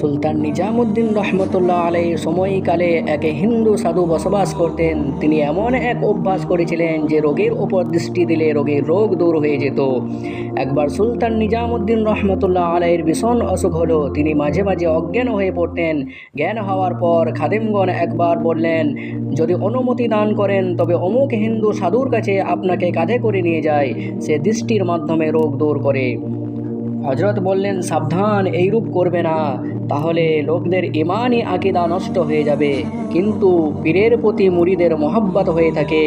সুলতান নিজামুদ্দিন রহমতুল্লাহ আলাইহির সময়কালে এক হিন্দু সাধু বসবাস করতেন। তিনি এমন এক অভ্যাস করেছিলেন যে রোগীর ওপর দৃষ্টি দিলে রোগীর রোগ দূর হয়ে যেত। একবার সুলতান নিজামুদ্দিন রহমতুল্লাহ আলাইহির ভীষণ অসুখ হলো। তিনি মাঝে মাঝে অজ্ঞান হয়ে পড়তেন। জ্ঞান হওয়ার পর খাদেমগণ একবার বললেন, যদি অনুমতি দান করেন তবে অমুক হিন্দু সাধুর কাছে আপনাকে কাঁধে করে নিয়ে যায়, সে দৃষ্টির মাধ্যমে রোগ দূর করে। হজরত বললেন, সাবধান, এইরূপ করবে না, তাহলে লোকদের ইমানি আকিদা নষ্ট হয়ে যাবে। কিন্তু পীরের প্রতি মুরিদের মহব্বত হয়ে থাকে।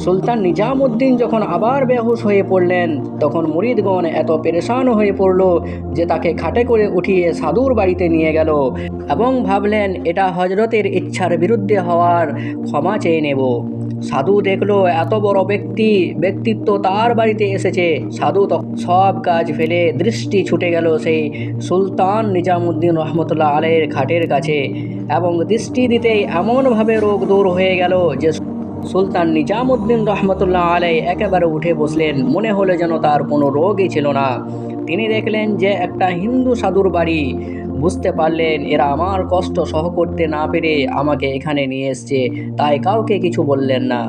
সুলতান নিজামুদ্দিন যখন আবার বেহুশ হয়ে পড়লেন, তখন মুরিদগণ এত পেরেশান হয়ে পড়ল যে তাকে খাটে করে উঠিয়ে সাধুর বাড়িতে নিয়ে গেল এবং ভাবলেন এটা হজরতের ইচ্ছার বিরুদ্ধে হওয়ার ক্ষমা চেয়ে নেব। সাধু দেখলো এত বড় ব্যক্তিত্ব তার বাড়িতে এসেছে। সাধু তখন সব কাজ ফেলে দৃষ্টি ছুটে গেল সেই সুলতান নিজামুদ্দিন রহমতুল্লাহ আলাইহির খাটের কাছে এবং দৃষ্টি দিতেই এমনভাবে রোগ দূর হয়ে গেল যে সুলতান নিজামুদ্দিন রহমতুল্লাহ আলাইহি একেবারে উঠে বসলেন। মনে হলো যেন তার কোনো রোগই ছিল না। তিনি দেখলেন যে একটা হিন্দু সাধুর বাড়ি। বুঝতে পারলেন এরা আমার কষ্ট সহ করতে না পেরে আমাকে এখানে নিয়ে এসছে, তাই কাউকে কিছু বললেন না।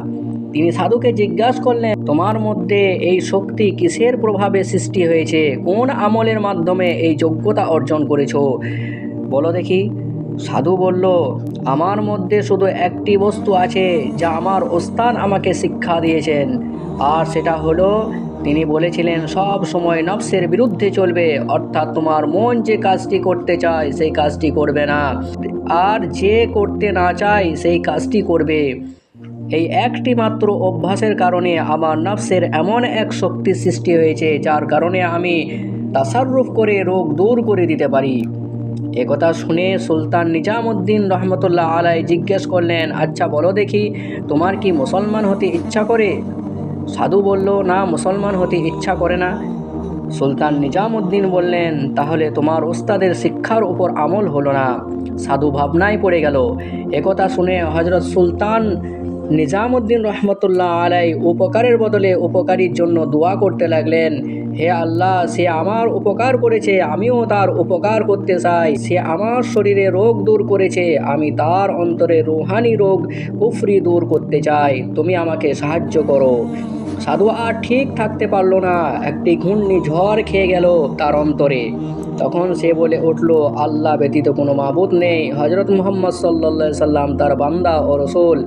তিনি সাধুকে জিজ্ঞাসা করলেন, তোমার মধ্যে এই শক্তি কিসের প্রভাবে সৃষ্টি হয়েছে? কোন আমলের মাধ্যমে এই যোগ্যতা অর্জন করেছো, বলো দেখি। সাধু বলল, আমার মধ্যে শুধু একটি বস্তু আছে যা আমার ওস্তাদ আমাকে শিক্ষা দিয়েছেন, আর সেটা হলো তিনি বলেছিলেন সব সময় নফসের বিরুদ্ধে চলবে, অর্থাৎ তোমার মন যে কাজটি করতে চায় সেই কাজটি করবে না, আর যে করতে না চায় সেই কাজটি করবে। এই একটি মাত্র অভ্যাসের কারণে আমার নফসের এমন এক শক্তি সৃষ্টি হয়েছে যার কারণে আমি তাসাররুফ করে রোগ দূর করে দিতে পারি। একথা শুনে সুলতান নিজামুদ্দিন রহমতুল্লাহ আলাইহি জিজ্ঞেস করলেন, আচ্ছা বলো দেখি, তোমার কি মুসলমান হতে ইচ্ছা করে? সাধু বলল, না, মুসলমান হতে ইচ্ছা করে না। সুলতান নিজামুদ্দিন বললেন, তাহলে তোমার ওস্তাদের শিক্ষার উপর আমল হলো না। সাধু ভাবনায় পড়ে গেল। একথা শুনে হজরত সুলতান নিজামুদ্দিন রহমতুল্লাহ আলাইহি উপকারের বদলে উপকারীর জন্য দোয়া করতে লাগলেন, হে আল্লাহ, সে আমার উপকার করেছে, আমিও তার উপকার করতে চাই। সে আমার শরীরে রোগ দূর করেছে, আমি তার অন্তরে রুহানি রোগ কুফরি দূর করতে চাই, তুমি আমাকে সাহায্য করো। সাধু আর ঠিক থাকতে পারল না। একটি ঘূর্ণিঝড় খেয়ে গেল তার অন্তরে। তখন সে বলে উঠল, আল্লাহ ব্যতীত কোনো মাবুদ নেই, হজরত মুহাম্মদ সাল্লাল্লাহু আলাইহি সাল্লাম তার বান্দা ও রসুল।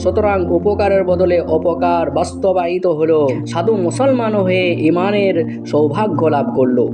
সুতরাং উপকারের বদলে অপকার বাস্তবায়িত হলো। সাধু মুসলমান হয়ে ইমানের সৌভাগ্য লাভ করলো।